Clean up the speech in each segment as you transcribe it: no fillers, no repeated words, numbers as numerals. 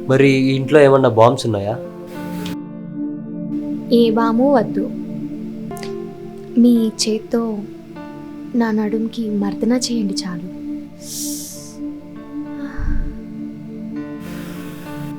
మరి ఈ ఇంట్లో ఏమన్నా బాంబ్స్ ఉన్నాయా? ఏ బాము వద్దు. మీ చేత్తో నా నడుంకి మర్దన చేయండి చాలు.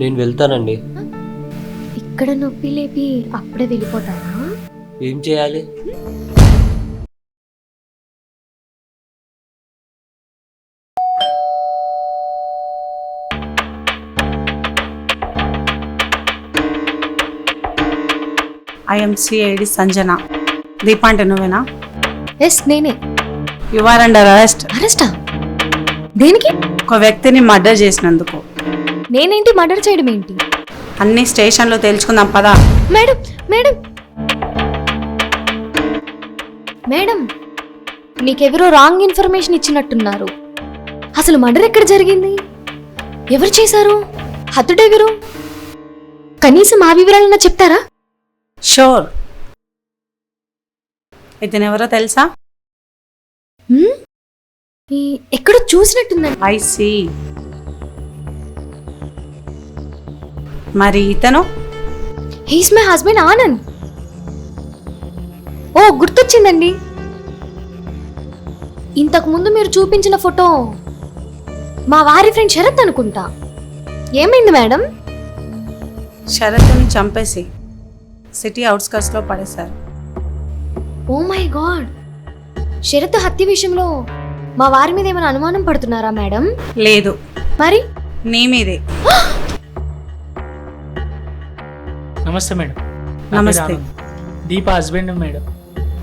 నేను వెళ్తానండి. ఇక్కడ నొప్పి లేపి అప్పుడే వెళ్ళిపోతారా? ఏం చేయాలి? ఐఎంసిఐడి సంజన. దీప అంటే నువ్వేనా? ఎస్ నేనే. You are under arrest. అరెస్టా? దేనికి? ఒక వ్యక్తిని మర్డర్ చేసినందుకు. నేనేంటి మర్డర్ చేయడం ఏంటి? అన్ని స్టేషన్లో తేల్చుకుందాం పదా. మేడం మేడం మేడం, మీకెవరో రాంగ్ ఇన్ఫర్మేషన్ ఇచ్చినట్టున్నారు. అసలు మర్డర్ ఎక్కడ జరిగింది? ఎవరు చేశారు? హతుడెవరు? కనీసం ఆ వివరాలన్నా చెప్తారా? షూర్. ఇతను ఎవరో తెలుసా? ఎక్కడో చూసినట్టుందండి. I see. మరి ఇతను? He's my husband Anand. ఓ గుర్తొచ్చిందండి. ఇంతకు ముందు మీరు చూపించిన ఫోటో మా వారి ఫ్రెండ్ శరత్ అనుకుంటా. ఏమైంది మేడం? శరత్ని చంపేసి సిటీ అవుట్స్కట్స్లో పడేశారు. Oh my God. శరత్ హత్య విషయంలో మా వారి మీద ఏమైనా అనుమానం పడుతున్నారా మేడం? లేదు. మరి నీ మీదే. నమస్తే మేడం. నమస్తే. దీప హస్బెండ్ మేడం.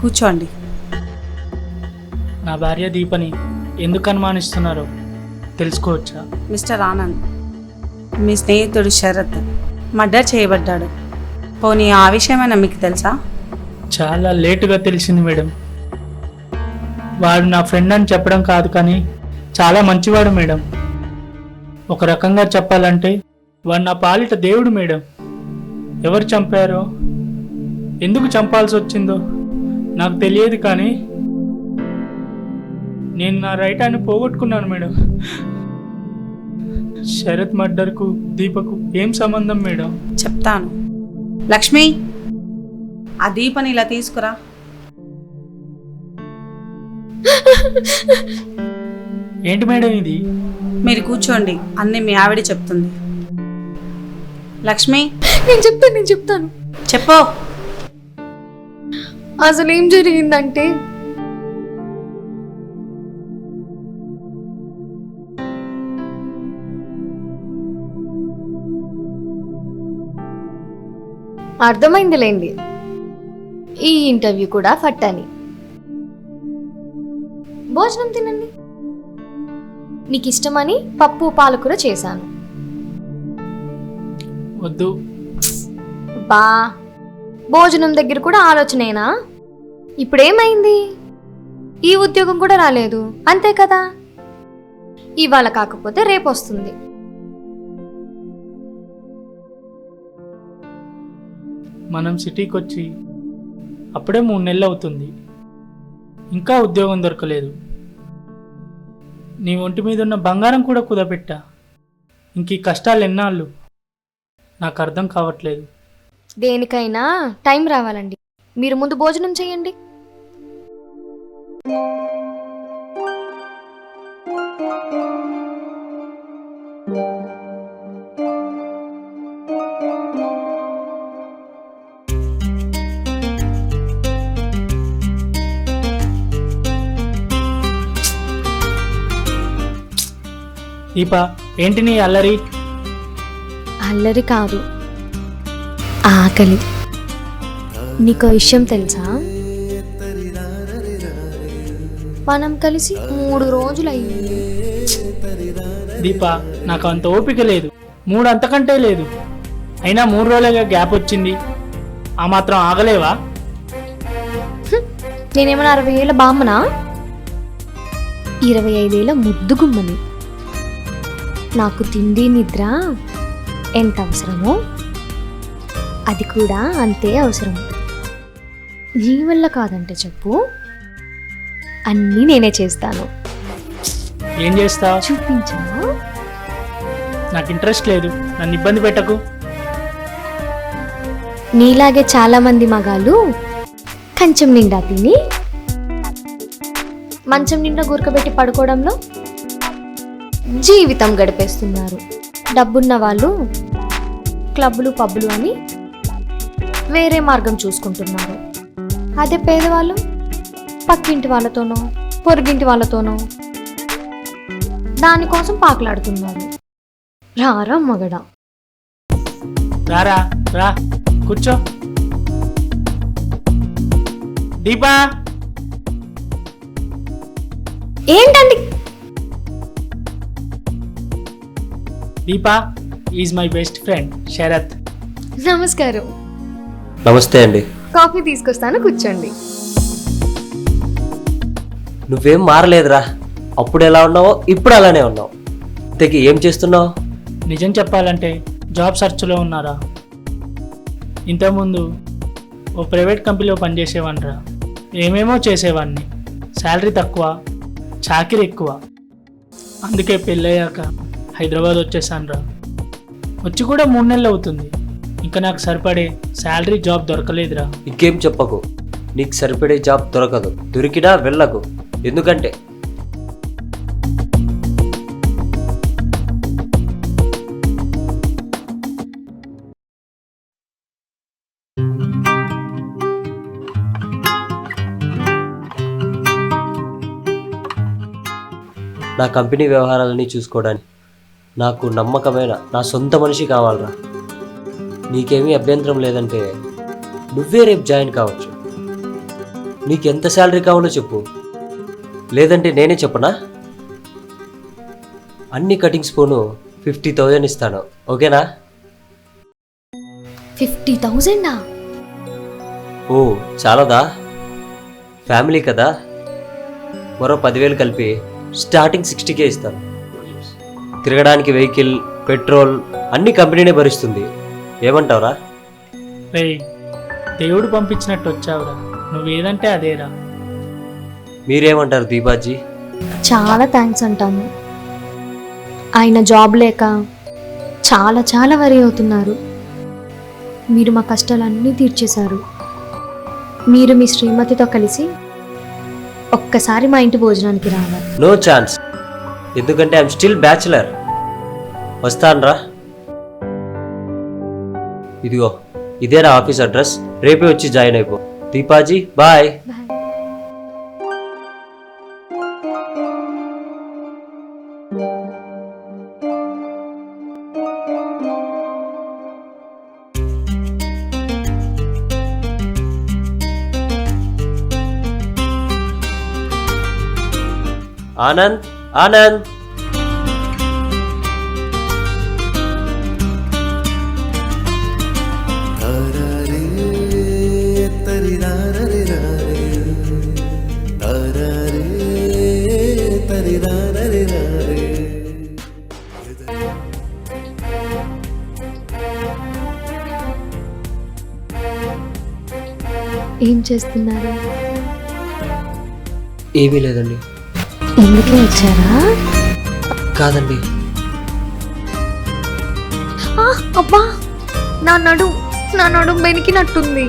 కూర్చోండి. నా భార్య దీపని ఎందుకు అనుమానిస్తున్నారో తెలుసుకోవచ్చా? మిస్టర్ ఆనంద్, మీ స్నేహితుడు శరత్ మర్డర్ చేయబడ్డాడు. పోనీ ఆ విషయమైనా మీకు తెలుసా? చాలా లేటుగా తెలిసింది మేడం. వాడు నా ఫ్రెండ్ అని చెప్పడం కాదు, కానీ చాలా మంచివాడు మేడం. ఒక రకంగా చెప్పాలంటే వాడు నా పాలిట దేవుడు మేడం. ఎవరు చంపారో, ఎందుకు చంపాల్సి వచ్చిందో నాకు తెలియదు, కానీ నేను నా రైట్ హ్యాండ్ని పోగొట్టుకున్నాను మేడం. శరత్ మర్డర్కు దీపకు ఏం సంబంధం మేడం? చెప్తాను. లక్ష్మి, ఆ దీపని ఇలా తీసుకురా. ఏంటి మేడం ఇది? మీరు కూర్చోండి, అన్నీ మీ ఆవిడ చెప్తుంది. లక్ష్మి, నేను చెప్తాను. చెప్పు. అసలు ఏం జరిగిందంటే, అర్థమైందిలేండి. ఈ ఇంటర్వ్యూ కూడా ఫట్టని. భోజనం తినండి. మీకు ఇష్టమని పప్పు పాలకూర చేశాను. వద్దు. బా, భోజనం దగ్గర కూడా ఆలోచనేనా? ఇప్పుడేమైంది? ఈ ఉద్యోగం కూడా రాలేదు, అంతే కదా. ఇవాళ కాకపోతే రేపు వస్తుంది. మనం సిటీకి వచ్చి అప్పుడే 3 నెలలు అవుతుంది, ఇంకా ఉద్యోగం దొరకలేదు. నీ ఒంటి మీద ఉన్న బంగారం కూడా కుదపెట్టా. ఇంక ఈ కష్టాలు ఎన్నాళ్ళు? నాకు అర్థం కావట్లేదు. దేనికైనా టైం రావాలండి. మీరు ముందు భోజనం చేయండి. దీప, ఏంటి నీ అల్లరి? అల్లరి కాదు, ఆకలి. నీకు విషయం తెలుసా? మనం కలిసి 3 రోజులు అయ్యింది. దీప, నాకు అంత ఓపిక లేదు. 3 అంతకంటే లేదు. అయినా 3 రోజులుగా గ్యాప్ వచ్చింది. ఆ మాత్రం ఆగలేవా? నేనేమన్నా 60 ఏళ్ళ బామ్మనా? 25 ఏళ్ళ ముద్దుగుమ్మని. నాకు తిండి నిద్ర ఎంత అవసరమో అది కూడా అంతే అవసరం. నీ వల్ల కాదంటే చెప్పు, అన్నీ నేనే చేస్తాను. ఏం చేస్తావు? చూపించాను. నాకు ఇంట్రెస్ట్ లేదు, నన్ను ఇబ్బంది పెట్టకు. నీలాగే చాలా మంది మగాళ్ళు కంచం నిండా తిని మంచం నిండా గురకబెట్టి పడుకోవడంలో జీవితం గడిపేస్తున్నారు. డబ్బున్న వాళ్ళు క్లబ్బులు పబ్బులు అని వేరే మార్గం చూసుకుంటున్నారు. అదే పేదవాళ్ళు పక్కింటి వాళ్ళతోనో పొరుగింటి వాళ్ళతోనో దానికోసం పాకులాడుతున్నారు. రారా మగడా. రారా రా కూర్చో. దీపా, ఏంటండి? Deepa is my best friend Sharath. నమస్కారం. నమస్తే అండి. కాఫీ తీసుకొస్తాను, కూర్చోండి. నువ్వేం మారలేదురా. అప్పుడు ఎలా ఉన్నావో ఇప్పుడు అలానే ఉన్నావు. ఇంతకీ ఏం చేస్తున్నావు? నిజం చెప్పాలంటే జాబ్ సర్చ్లో ఉన్నారా. ఇంతకుముందు ఓ ప్రైవేట్ కంపెనీలో పనిచేసేవాడిరా. ఏమేమో చేసేవాడిని. శాలరీ తక్కువ, చాకిరీ ఎక్కువ. అందుకే పెళ్ళయ్యాక హైదరాబాద్ వచ్చేసానురా. వచ్చి కూడా 3 నెలలు అవుతుంది. ఇంకా నాకు సరిపడే శాలరీ జాబ్ దొరకలేదురా. ఇంకేం చెప్పకు. నీకు సరిపడే జాబ్ దొరకదు. దొరికినా వెళ్ళకు. ఎందుకంటే నా కంపెనీ వ్యవహారాలని చూసుకోవడానికి నాకు నమ్మకమైన నా సొంత మనిషి కావాలరా. నీకేమీ అభ్యంతరం లేదంటే నువ్వే రేపు జాయిన్ కావచ్చు. నీకు ఎంత శాలరీ కావాలో చెప్పు, లేదంటే నేనే చెప్పనా? అన్ని కటింగ్స్ పోను 50,000 ఇస్తాను, ఓకేనా? 50,000? ఓ చాలదా? ఫ్యామిలీ కదా. మరో 10,000 కలిపి స్టార్టింగ్ 60K ఇస్తాను. తిరగడానికి వెహికల్, పెట్రోల్ అన్ని కంపెనీనే భరిస్తుంది. ఏమంటావురా? రేయ్, దేవుడు పంపించినట్టు వచ్చావురా. నువ్వేదంటే అదేరా. మీరేమంటారు దీపాజీ? చాలా థ్యాంక్స్ అంటాను. ఆయన జాబ్ లేక చాలా చాలా వరి అవుతున్నారు. మీరు మా కష్టాలన్నీ తీర్చేశారు. మీరు మీ శ్రీమతితో కలిసి ఒక్కసారి మా ఇంటి భోజనానికి రావాలి. No chance. ఎందుకంటే ఐఎమ్ స్టిల్ బ్యాచులర్. వస్తానరా. ఇదిగో ఇదే నా ఆఫీస్ అడ్రస్. రేపే వచ్చి జాయిన్ అయిపో. దీపాజీ బాయ్. ఆనంద్, ఆనంద్. ఏం చేస్తున్నారు? ఏమీ లేదండి. ఎందుకు వచ్చారా? కాదండి. అబ్బా, నా నడుం బెనికినట్టుంది.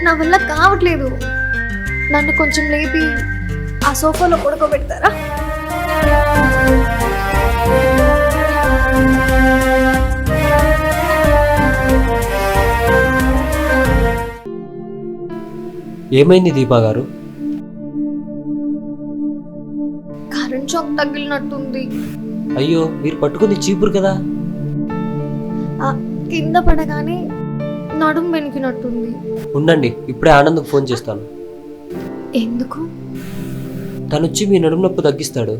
నా వల్ల కావట్లేదు. నన్ను కొంచెం లేపి ఆ సోఫాలో పడుకోబెడతారా? ఏమైంది దీపా గారు? కరెంట్ షాక్ తగిలినట్టుంది. అయ్యో, మీరు పట్టుకుంది చీపురు కదా. కింద పడగానే నడుం బెనికినట్టుంది. ఉండండి, ఇప్పుడే ఆనంద్కు ఫోన్ చేస్తాను. ఎందుకు? తను వచ్చి మీ నడుము నొప్పి తగ్గిస్తాడు.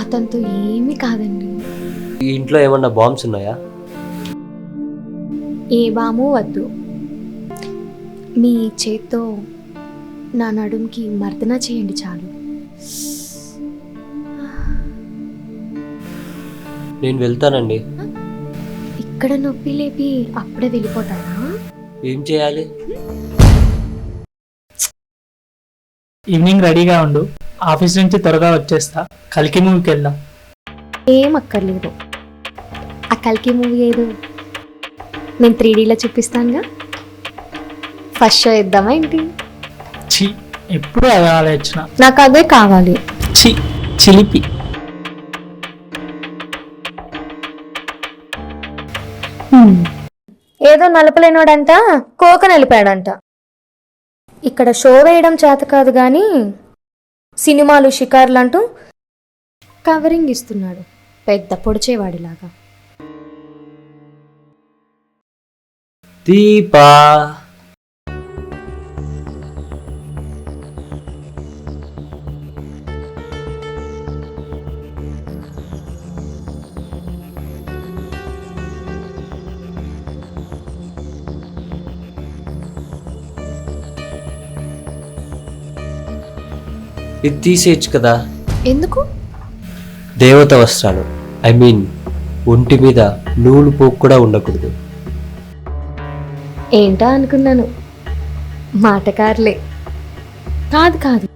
అతనితో ఏమీ కాదండి. ఈ ఇంట్లో ఏమన్నా బాంబ్స్ ఉన్నాయా? ఏ బాము వద్దు. మీ చేత్తో నా నడుంకి మర్దన చేయండి చాలు. నేను వెళ్తానండి. ఇక్కడ నొప్పి లేపి అప్పుడే వెళ్ళిపోతారా? ఏం చేయాలి? ఈవినింగ్ రెడీగా ఉండు. ఆఫీస్ నుంచి త్వరగా వచ్చేస్తా. కలికి మూవీకి వెళ్దాం. ఏం అక్కర్లేదు. ఆ కల్కి మూవీ ఏదో నేను 3Dలో చూపిస్తానుగా, ఫస్ట్ షో ఇద్దామా ఏంటి? చి ఎప్పుడు అది ఆలోచన. నాకు అదే కావాలి. చి చిలిపి. ఏదో నలపలేనోడంట కోక నలిపాడంట. ఇక్కడ షో వేయడం చేత కాదు కానీ సినిమాలు షికార్లు అంటూ కవరింగ్ ఇస్తున్నాడు పెద్ద పొడిచేవాడిలాగా. దీపా ఇది తీసేయచ్చు కదా. ఎందుకు? దేవత వస్త్రాలు, ఐ మీన్ ఒంటి మీద నూలు పోకు కూడా ఉండకూడదు. ఏంటా అనుకున్నాను, మాటకారులే. కాదు కాదు,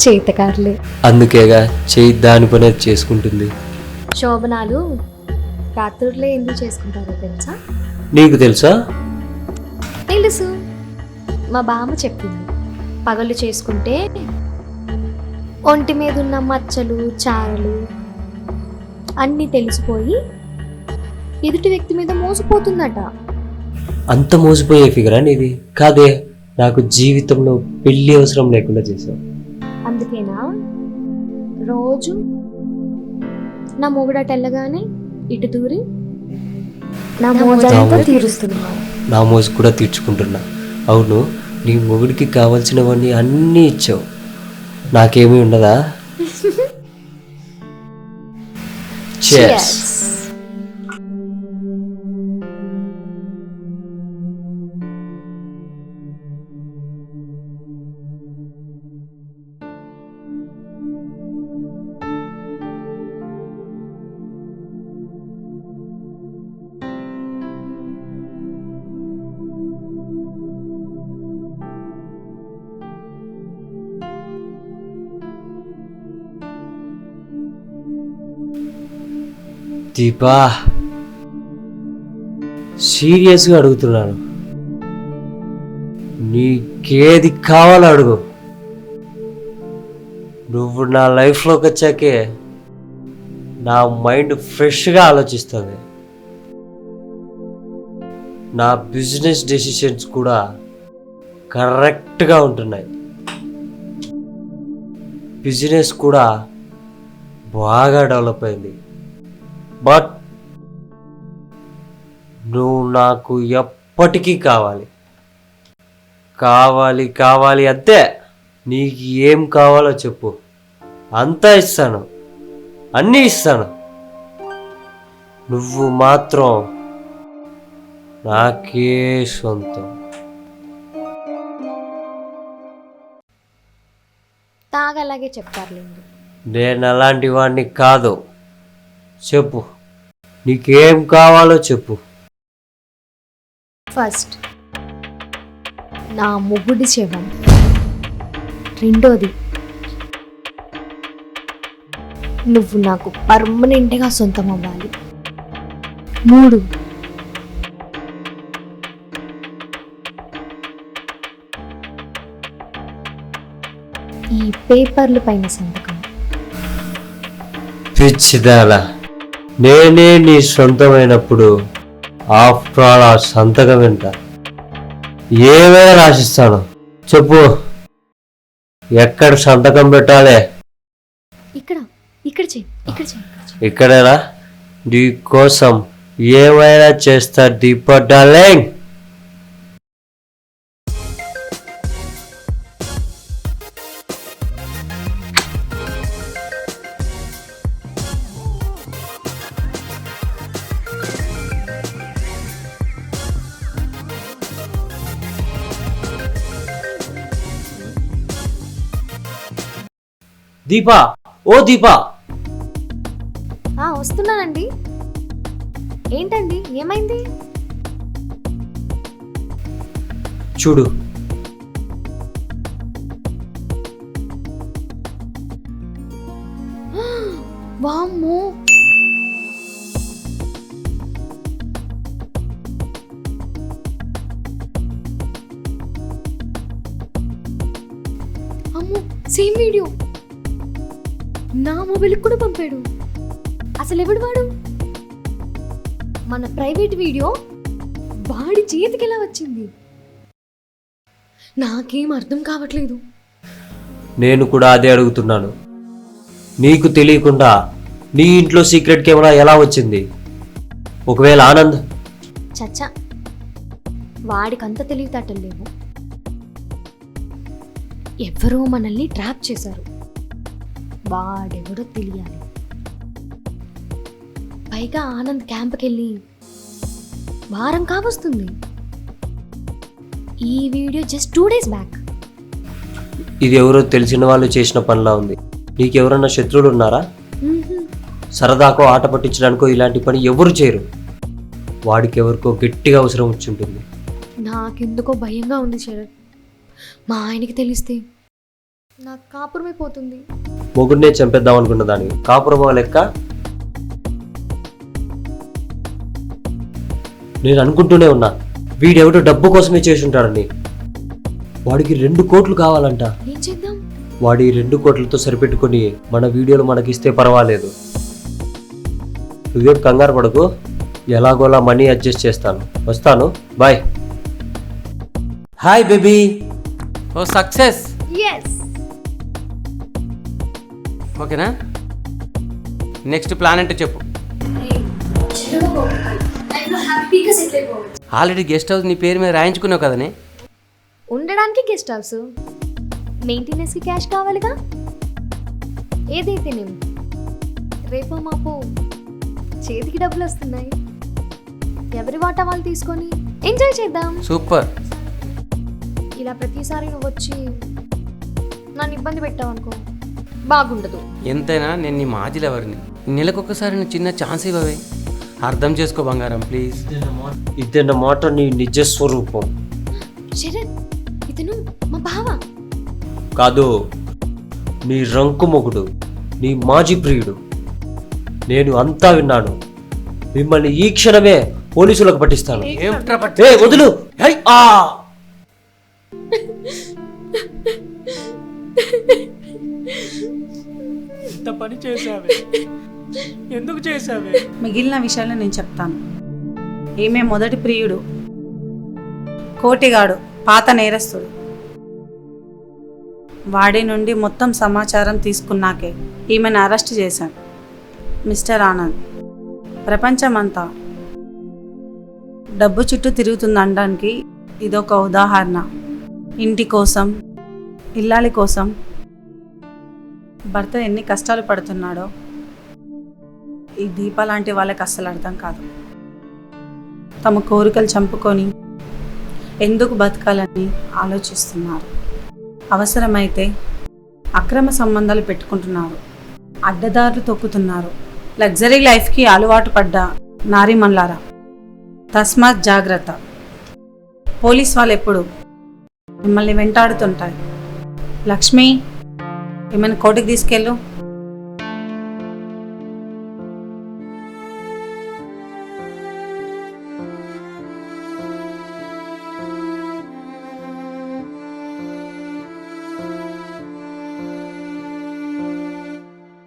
చేతకారులే. అందుకేగా చేయి దాని పని అది చేసుకుంటుంది. శోభనాలు రాత్రులే ఎందుకు చేసుకుంటారో తెలుసా? నీకు తెలుసా? తెలుసు, మా బామ్మ చెప్పింది. పగలు చేసుకుంటే ఒంటి మీద ఉన్న మచ్చలు చారలు అన్నీ తెలిసిపోయి ఎదుటి వ్యక్తి మీద మోసపోతుందట. అంత మోసపోయే ఫిగరా నీది? కాదే, నాకు జీవితంలో పెళ్లి అవసరం లేకుండా చేశావు. అందుకేనా రోజు నా మొగుడట వెళ్ళగానే ఇటు దూరి నా మోజంతా తీరుస్తున్నావు. నా మోజు కూడా తీర్చుకుంటున్నా. అవును, నీ మొగుడికి కావాల్సినవన్నీ అన్నీ ఇచ్చావు, నాకేమీ ఉండదా? Cheers. దీపా, సీరియస్గా అడుగుతున్నాను, నీకేది కావాలో అడుగు. నువ్వు నా లైఫ్లోకి వచ్చాకే నా మైండ్ ఫ్రెష్గా ఆలోచిస్తుంది. నా బిజినెస్ డెసిషన్స్ కూడా కరెక్ట్గా ఉంటున్నాయి. బిజినెస్ కూడా బాగా డెవలప్ అయింది. బట్ నువ్వు నాకు ఎప్పటికీ కావాలి కావాలి కావాలి అంతే. నీకు ఏం కావాలో చెప్పు, అంతా ఇస్తాను, అన్నీ ఇస్తాను. నువ్వు మాత్రం నాకే సొంతం. తాగలాగే చెప్తారులేండి. నేను అలాంటి వాడిని కాదు. చెప్పు, నీకేం కావాలో చెప్పు. ఫస్ట్ నా మొగుడి శవం, రెండోది నువ్వు నాకు పర్మనెంట్గా సొంతం అవ్వాలి, మూడు ఈ పేపర్ల పైన సంతకం. పిచ్చిదాలా, నేనే నీ సొంతమైనప్పుడు ఆఫ్టర్ ఆల్ ఆ సంతకం ఎంత ఏమైనా రాసిస్తాను. చెప్పు, ఎక్కడ సంతకం పెట్టాలి? ఇక్కడ ఇక్కడ చెయ్యి, ఇక్కడ చెయ్యి. ఇక్కడేనా? నీ కోసం ఏమైనా చేస్తా దీపా డార్లింగ్. దీపా, ఓ దీపా. వస్తున్నానండి. ఏంటండి, ఏమైంది? చూడు, వామ్మో, అమ్మో, సేమ్ వీడియో నా మొబైల్కి కూడా పంపాడు. అసలు ఎవడు వాడు? మన ప్రైవేట్ వీడియో వాడి చేతికి ఎలా వచ్చింది? నాకేం అర్థం కావట్లేదు. నేను కూడా అదే అడుగుతున్నాను. నీకు తెలియకుండా నీ ఇంట్లో సీక్రెట్ కెమెరా ఎలా వచ్చింది? ఒకవేళ ఆనంద్ చచ్చా, వాడికంత తెలివితేటలు లేవు. ఎవరో మనల్ని ట్రాప్ చేశారు. వాడెవడో తెలియాలి. పైగా ఆనంద్ క్యాంప్కి వెళ్ళి వారం కావస్తుంది. ఈ వీడియో జస్ట్ 2 days బ్యాక్. ఇది ఎవరో తెలిసిన వాళ్ళు చేసిన పనిలా ఉంది. నీకెవరన్నా శత్రువులు ఉన్నారా? సరదాకో ఆట పట్టించడానికో ఇలాంటి పని ఎవరు చేయరు. వాడికి ఎవరికో గట్టిగా అవసరం వచ్చి ఉంటుంది. నాకెందుకో భయంగా ఉంది శరత్. మా ఆయనకి తెలిస్తే నాకు కాపురమైపోతుంది. మొగుడినే చంపేద్దాం అనుకున్న దాన్ని కాపురమో లెక్క. నేను అనుకుంటూనే ఉన్నా వీడెవడో డబ్బు కోసమే చేసి ఉంటాడని. వాడికి 2 కోట్లు కావాలంట. ఏం చేద్దాం? వాడి 2 కోట్లతో సరిపెట్టుకొని మన వీడియోలు మనకిస్తే పర్వాలేదు. నువ్వేం కంగారు పడకు, ఎలాగోలా మనీ అడ్జస్ట్ చేస్తాను. వస్తాను, bye. Hi baby. Oh success. Yes. ఓకేనా? నెక్స్ట్ ప్లాన్ అంటే చెప్పు. ఆల్రెడీ గెస్ట్ హౌస్ నీ పేరు మీద రాయించుకున్నావు కదనే. ఉండడానికి గెస్ట్ హౌస్, మెయింటెనెన్స్కి క్యాష్ కావాలిగా. ఏదైతేనేమి రేపో మాపో చేతికి డబ్బులు వస్తున్నాయి. ఎవరి వాటా వాళ్ళు తీసుకొని ఎంజాయ్ చేద్దాం. సూపర్. ఇలా ప్రతిసారి నువ్వు వచ్చి నన్ను ఇబ్బంది పెట్టావు అనుకో, బాగుండదు. ఎంతైనా నేను నీ మాజీలు ఎవరిని. నెలకొకసారి నువ్వు చిన్న ఛాన్స్ ఇవ్వవే. అర్థం చేసుకో బంగారం, ప్లీజ్. ఇదన్నమాట నీ నిజ స్వరూపం. శరత్, ఇతను మా బావ. కాదు, నీ రంకు మొగుడు, నీ మాజీ ప్రియుడు. నేను అంతా విన్నాను. మిమ్మల్ని ఈ క్షణమే పోలీసులకు పట్టిస్తాను. ఏమిట్రా ఏ వదులు. హై! ఆ! ఇంత పని చేసావే, ఎందుకు చేసావే? మిగిలిన విషయాలు నేను చెప్తాను. ఈమె మొదటి ప్రియుడు కోటిగాడు, పాత నేరస్తుడు. వాడి నుండి మొత్తం సమాచారం తీసుకున్నాకే ఈమెను అరెస్ట్ చేశాను. మిస్టర్ ఆనంద్, ప్రపంచమంతా డబ్బు చుట్టూ తిరుగుతుందనడానికి ఇదొక ఉదాహరణ. ఇంటి కోసం, ఇల్లాలి కోసం భర్త ఎన్ని కష్టాలు పడుతున్నాడో ఈ దీప లాంటి వాళ్ళకి అస్సలు అర్థం కాదు. తమ కోరికలు చంపుకొని ఎందుకు బతకాలని ఆలోచిస్తున్నారు. అవసరమైతే అక్రమ సంబంధాలు పెట్టుకుంటున్నారు, అడ్డదారులు తొక్కుతున్నారు. లగ్జరీ లైఫ్కి అలవాటు పడ్డ నారీమణులారా, తస్మాత్ జాగ్రత్త. పోలీస్ వాళ్ళు ఎప్పుడు మిమ్మల్ని వెంటాడుతుంటారు. లక్ష్మి, ఏమైనా కోర్టుకి తీసుకెళ్ళు.